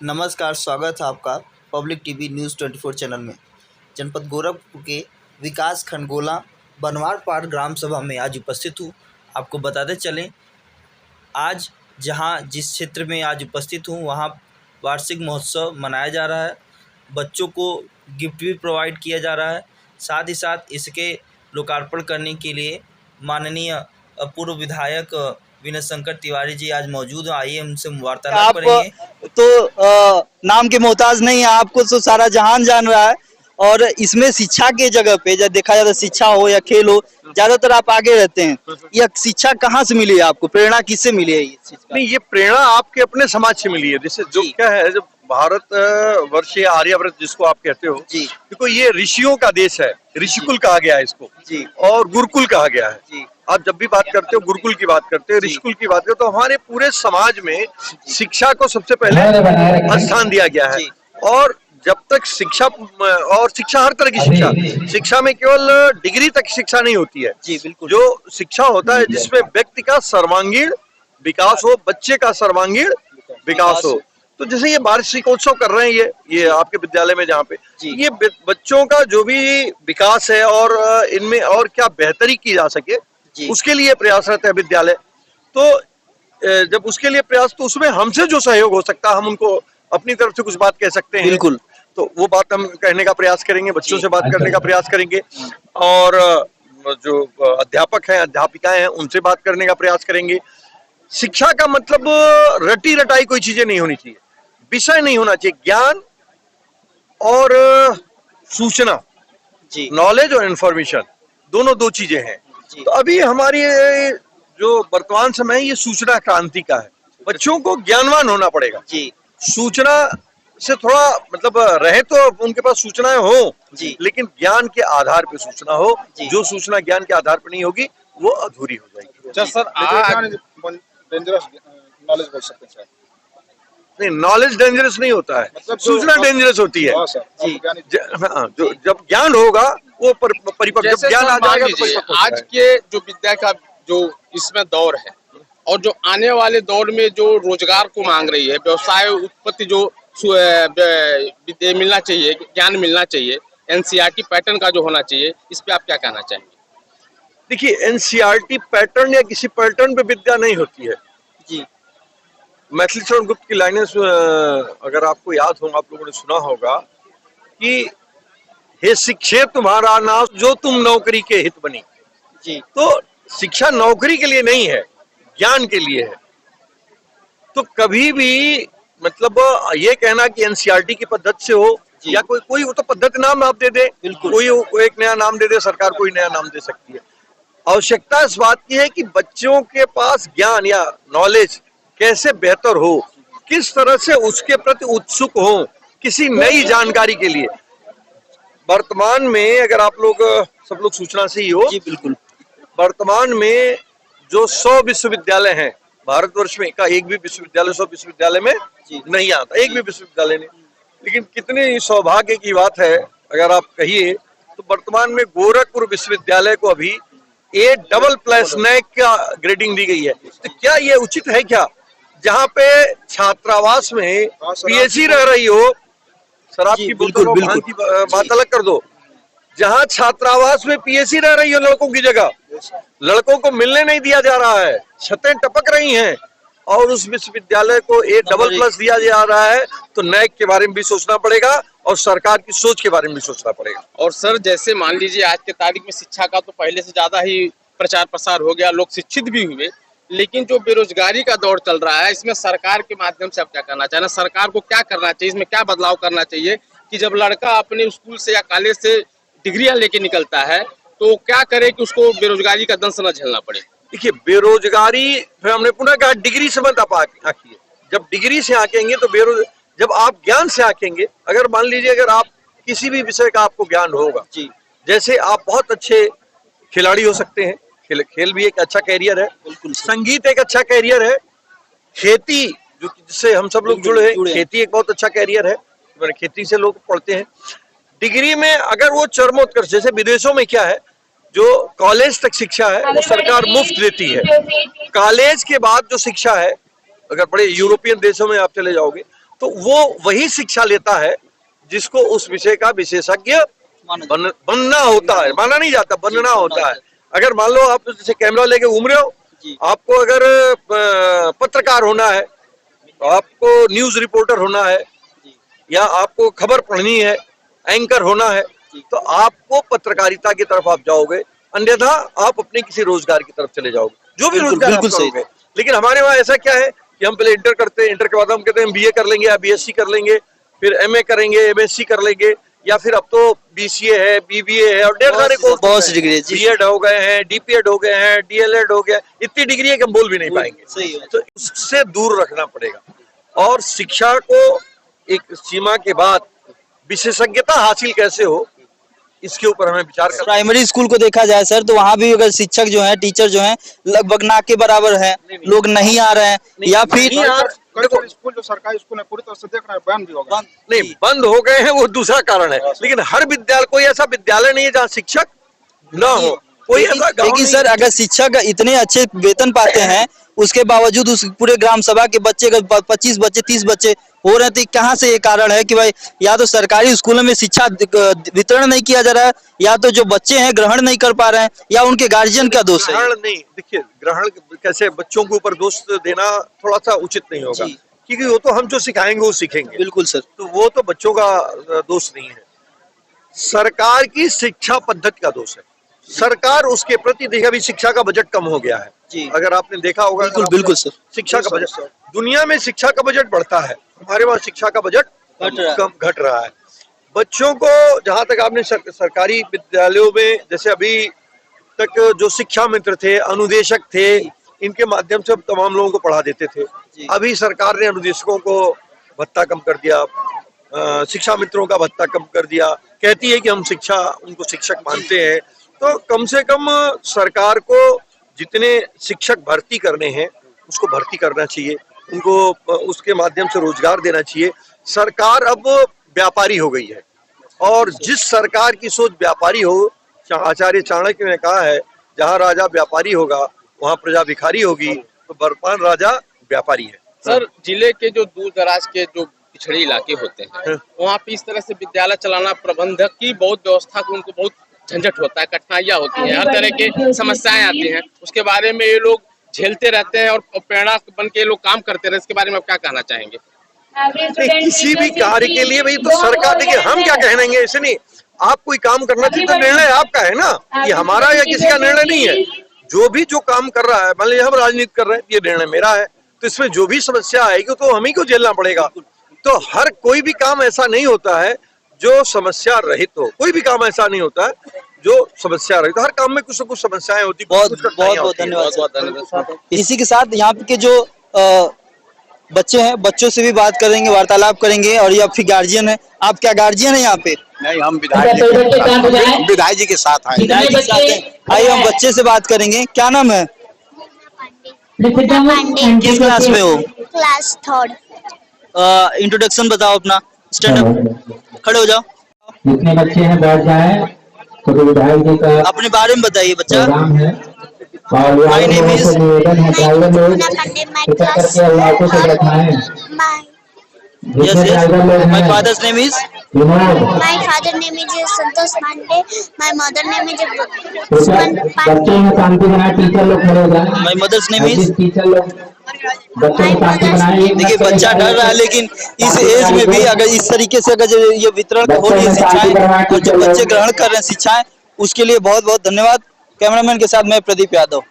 नमस्कार, स्वागत है आपका पब्लिक टीवी न्यूज़ 24 चैनल में। जनपद गोरखपुर के विकास खंड गोला बनवारपाड़ ग्राम सभा में आज उपस्थित हूँ। आपको बताते चलें, आज जिस क्षेत्र में आज उपस्थित हूँ वहाँ वार्षिक महोत्सव मनाया जा रहा है। बच्चों को गिफ्ट भी प्रोवाइड किया जा रहा है। साथ ही साथ इसके लोकार्पण करने के लिए माननीय पूर्व विधायक विनय शंकर तिवारी जी आज मौजूद हैं। आइए उनसे वार्तालाप करेंगे। तो नाम के मोहताज नहीं है, आपको तो सारा जहान जान रहा है। और इसमें शिक्षा के जगह पे जब देखा जाए तो शिक्षा हो या खेल हो, ज्यादातर आप आगे रहते हैं। यह शिक्षा कहाँ से मिली है आपको? प्रेरणा किससे मिली है? नहीं, ये प्रेरणा आपके अपने समाज से मिली है। जैसे जो क्या है, जब भारत वर्ष या आर्यव्रत जिसको आप कहते हो जी, देखो ये ऋषियों का देश है। ऋषिकुल कहा गया है इसको जी, और गुरुकुल कहा गया है। जी, आप जब भी बात करते हो गुरुकुल की बात करते हो, ऋषिकुल की बात करते हो, तो हमारे पूरे समाज में शिक्षा को सबसे पहले स्थान दिया गया है। और जब तक शिक्षा और शिक्षा हर तरह की शिक्षा में केवल डिग्री तक शिक्षा नहीं होती है। जी, बिल्कुल। जो शिक्षा होता है जिसमें व्यक्ति का सर्वांगीण विकास हो, बच्चे का सर्वांगीण विकास हो। तो जैसे ये वार्षिकोत्सव कर रहे हैं ये आपके विद्यालय में, जहाँ पे ये बच्चों का जो भी विकास है और इनमें और क्या बेहतरी की जा सके उसके लिए प्रयासरत है विद्यालय। तो जब उसके लिए प्रयास, तो उसमें हमसे जो सहयोग हो सकता है हम उनको अपनी तरफ से कुछ बात कह सकते हैं। बिल्कुल। तो वो बात हम कहने का प्रयास करेंगे, बच्चों से बात करने का प्रयास करेंगे और जो अध्यापक हैं अध्यापिकाएं हैं उनसे बात करने का प्रयास करेंगे। शिक्षा का मतलब रटी रटाई कोई चीजें नहीं होनी चाहिए, विषय नहीं होना चाहिए, ज्ञान और सूचना, नॉलेज और इंफॉर्मेशन दोनों दो चीजें हैं। तो अभी हमारी जो वर्तमान समय है ये सूचना क्रांति का है। बच्चों को ज्ञानवान होना पड़ेगा। सूचना से थोड़ा मतलब रहे तो उनके पास सूचनाएं हो, लेकिन ज्ञान के आधार पे सूचना हो। जो सूचना ज्ञान के आधार पर नहीं होगी वो अधूरी हो जाएगी। सर डेंजरस नॉलेज बोल सकते हैं? नहीं, नॉलेज डेंजरस नहीं होता है, मतलब सूचना डेंजरस होती है। जो जब ज्ञान होगा वो परिपक्व, जब ज्ञान आ जाएगा तो परिपक्व। आज के जो विद्या का जो इसमें दौर है और जो आने वाले दौर में जो रोजगार को मांग रही है, व्यवसाय उत्पत्ति जो मिलना चाहिए, ज्ञान मिलना चाहिए, एनसीईआरटी पैटर्न का जो होना चाहिए, इस पे आप क्या कहना चाहेंगे? देखिए, एनसीईआरटी पैटर्न या किसी पैटर्न पे विद्या नहीं होती है। मैथिलीशरण गुप्त की लाइनें अगर आपको याद हो, आप लोगों ने सुना होगा कि हे शिक्षे तुम्हारा नाम जो तुम नौकरी के हित बनी। तो शिक्षा नौकरी के लिए नहीं है, ज्ञान के लिए है। तो कभी भी मतलब ये कहना कि एनसीईआरटी की पद्धति से हो या कोई वो तो पद्धति नाम आप दे दे, कोई एक नया नाम दे दे, सरकार कोई नया नाम दे सकती है। आवश्यकता इस बात की है कि बच्चों के पास ज्ञान या नॉलेज कैसे बेहतर हो, किस तरह से उसके प्रति उत्सुक हो किसी नई जानकारी के लिए। वर्तमान में अगर आप लोग सब लोग सूचना से ही हो, बिल्कुल, वर्तमान में जो 100 विश्वविद्यालय हैं भारतवर्ष में का एक भी विश्वविद्यालय 100 विश्वविद्यालय में नहीं आता, एक भी विश्वविद्यालय नहीं। लेकिन कितने सौभाग्य की बात है अगर आप कहिए तो वर्तमान में गोरखपुर विश्वविद्यालय को अभी A++ नैक का ग्रेडिंग दी गई है। तो क्या ये उचित है क्या, जहाँ पे छात्रावास में पीएचडी रह रही हो, शराब की बोतल भांग की बात अलग कर दो, जहाँ छात्रावास में पीएचडी रह रही हो लड़कों की जगह, लड़कों को मिलने नहीं दिया जा रहा है, छतें टपक रही हैं और उस विश्वविद्यालय को A++ दिया जा रहा है। तो नैक के बारे में भी सोचना पड़ेगा और सरकार की सोच के बारे में भी सोचना पड़ेगा। और सर, जैसे मान लीजिए आज के तारीख में शिक्षा का तो पहले से ज्यादा ही प्रचार प्रसार हो गया, लोग शिक्षित भी हुए, लेकिन जो बेरोजगारी का दौर चल रहा है इसमें सरकार के माध्यम से आप क्या करना चाह रहे हैं? सरकार को क्या करना चाहिए, इसमें क्या बदलाव करना चाहिए कि जब लड़का अपने स्कूल से या कॉलेज से डिग्रियां लेके निकलता है तो क्या करे कि उसको बेरोजगारी का दंश न झेलना पड़े? देखिए, बेरोजगारी हमने पुनः कहा डिग्री से मत आप आंकिए। जब डिग्री से आंकेंगे तो जब आप ज्ञान से आंकेंगे, अगर मान लीजिए अगर आप किसी भी विषय का आपको ज्ञान होगा, जैसे आप बहुत अच्छे खिलाड़ी हो सकते हैं, खेल भी एक अच्छा कैरियर है, संगीत एक अच्छा कैरियर है, खेती जिससे हम सब लोग जुड़े हैं, खेती एक बहुत अच्छा कैरियर है, खेती से लोग पढ़ते हैं। डिग्री में अगर वो चरमोत्कर्ष, जैसे विदेशों में क्या है, जो कॉलेज तक शिक्षा है वो सरकार मुफ्त देती है। कॉलेज के बाद जो शिक्षा है, अगर बड़े यूरोपियन देशों में आप चले जाओगे तो वो वही शिक्षा लेता है जिसको उस विषय का विशेषज्ञ बनना होता है। माना नहीं जाता, बनना होता है। अगर मान लो आप जैसे कैमरा लेके घूम रहे हो, आपको अगर पत्रकार होना है, तो आपको न्यूज रिपोर्टर होना है, या आपको खबर पढ़नी है, एंकर होना है, तो आपको पत्रकारिता की तरफ आप जाओगे, अन्यथा आप अपने किसी रोजगार की तरफ चले जाओगे, जो भी रोजगार आप करोगे। लेकिन हमारे वहाँ ऐसा क्या है कि हम पहले इंटर करते हैं, इंटर के बाद हम कहते हैं बीए कर लेंगे या बीएससी कर लेंगे, फिर एमए करेंगे, एमएससी कर लेंगे, या फिर अब तो बीसीए है, बीबीए है और ढेर सारे कोर्स, बहुत सी डिग्री, बीएड हो गए हैं, डीपीएड हो गए हैं, डीएलएड हो गया, इतनी डिग्री है कि हम बोल भी नहीं पाएंगे। सही है। तो उससे दूर रखना पड़ेगा और शिक्षा को एक सीमा के बाद विशेषज्ञता हासिल कैसे हो, इसके ऊपर हमें विचार करना। प्राइमरी स्कूल को देखा जाए सर, तो वहाँ भी अगर शिक्षक जो है, टीचर जो है, लगभग ना के बराबर है, लोग नहीं आ रहे हैं, या फिर देखो स्कूल जो सरकारी स्कूल है पूरी तरह से देख रहे हैं बंद भी हो गए। नहीं, बंद हो गए हैं वो दूसरा कारण है, लेकिन हर विद्यालय, कोई ऐसा विद्यालय नहीं है जहाँ शिक्षक न हो, कोई ऐसा गाँव लेकिन नहीं सर अगर शिक्षक इतने अच्छे वेतन पाते हैं, उसके बावजूद उस पूरे ग्राम सभा के बच्चे, 25 बच्चे 30 बच्चे हो रहे थे, कहाँ से ये कारण है कि भाई या तो सरकारी स्कूलों में शिक्षा वितरण नहीं किया जा रहा है, या तो जो बच्चे हैं ग्रहण नहीं कर पा रहे हैं, या उनके गार्जियन का दोष है? ग्रहण नहीं, देखिए ग्रहण कैसे, बच्चों के ऊपर दोष देना थोड़ा सा उचित नहीं होगा, क्योंकि वो तो हम जो सिखाएंगे वो सीखेंगे। बिल्कुल सर। तो वो तो बच्चों का दोष नहीं है, सरकार की शिक्षा पद्धति का दोष है। सरकार उसके प्रति, देखिए अभी शिक्षा का बजट कम हो गया है जी, अगर आपने देखा होगा। बिल्कुल बिल्कुल सर। शिक्षा का बजट, दुनिया में शिक्षा का बजट बढ़ता है, हमारे वहाँ शिक्षा का बजट कम घट रहा है। बच्चों को जहाँ तक आपने सरकारी विद्यालयों में, जैसे अभी तक जो शिक्षा मित्र थे, अनुदेशक थे, इनके माध्यम से तमाम लोगों को पढ़ा देते थे। अभी सरकार ने अनुदेशकों को भत्ता कम कर दिया, शिक्षा मित्रों का भत्ता कम कर दिया, कहती है कि हम उनको शिक्षक मानते हैं। तो कम से कम सरकार को जितने शिक्षक भर्ती करने हैं उसको भर्ती करना चाहिए, उनको उसके माध्यम से रोजगार देना चाहिए। सरकार अब व्यापारी हो गई है, और जिस सरकार की सोच व्यापारी हो, आचार्य चाणक्य ने कहा है, जहाँ राजा व्यापारी होगा वहाँ प्रजा भिखारी होगी, तो वर्तमान राजा व्यापारी है। सर, जिले के जो दूर दराज के जो पिछड़े इलाके होते हैं, वहाँ पे इस तरह से विद्यालय चलाना, प्रबंधक की बहुत व्यवस्था को उनको बहुत झंझट होता है, कठिनाइयाँ होती हैं, हर तरह के समस्याएं आती हैं, उसके बारे में ये लोग झेलते रहते हैं और प्रेरणा बन के लोग काम करते रहे। इसके बारे में आप क्या कहना चाहेंगे? किसी भी कार्य के लिए भाई तो सरकार, देखिए हम क्या कहनेंगे, ऐसे नहीं, आप कोई काम करना चाहिए तो निर्णय आपका है ना, ये हमारा या किसी का निर्णय नहीं है। जो भी जो काम कर रहा है, मान लीजिए हम राजनीति कर रहे हैं, ये निर्णय मेरा है, तो इसमें जो भी समस्या आएगी तो हम ही को झेलना पड़ेगा। तो हर कोई भी काम ऐसा नहीं होता है जो समस्या रहित हो, कोई भी काम ऐसा नहीं होता है जो समस्या रहित, हर काम में कुछ न कुछ समस्याएं होती। बहुत धन्यवाद। इसी के साथ यहाँ के जो बच्चे हैं, बच्चों से भी बात करेंगे, वार्तालाप करेंगे, और ये फिर गार्जियन है। आप क्या गार्जियन है यहाँ पे? नहीं, हम विधायक जी के साथ आए। आइए हम बच्चे से बात करेंगे। क्या नाम है? किस क्लास में हो? Class 3rd। इंट्रोडक्शन बताओ अपना, स्टैंड अप, खड़े हो जाओ। जितने बच्चे हैं बैठ जाएं, तो विधायक जी का अपने बारे में बताइए बच्चा। प्रोग्राम है, और निवेदन है ड्राइवर लोग कृपया करके अल्लाह से बैठाएं। Yes, yes. My father's name is Vinod. My father name is Santosh Pandey. My mother name is बच्चों में शांति बनाए, टीचर लोग खड़े हो जाएं। My mother's name is teacher लोग बच्चों में शांति बनाए। देखिए बच्चा डर रहा है, लेकिन इस एज में भी अगर इस तरीके से अगर ये वितरण हो रही है शिक्षाएं, और जो बच्चे ग्रहण कर रहे हैं शिक्षाएं, उसके लिए बहुत बहुत धन्यवाद। कैमरामैन के साथ मैं प्रदीप यादव।